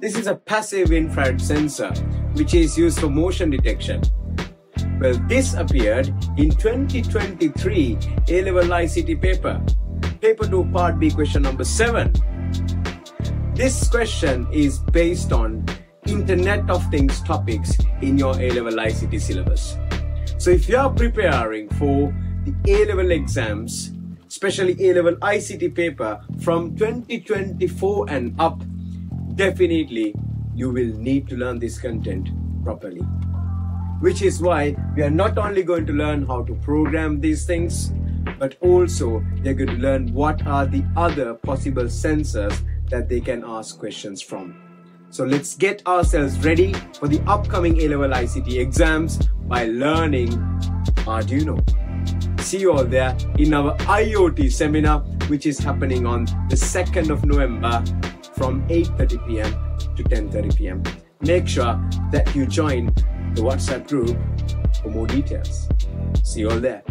This is a passive infrared sensor which is used for motion detection. Well, this appeared in 2023 A-level ICT paper. Paper 2 Part B question number 7. This question is based on Internet of Things topics in your A-level ICT syllabus. So if you are preparing for the A-level exams, especially A-level ICT paper from 2024 and up, definitely you will need to learn this content properly. Which is why we are not only going to learn how to program these things, but also they're going to learn what are the other possible sensors that they can ask questions from. So let's get ourselves ready for the upcoming A-level ICT exams by learning Arduino. See you all there in our IoT seminar, which is happening on the 2nd of November from 8:30 p.m. to 10:30 p.m. Make sure that you join the WhatsApp group for more details. See you all there.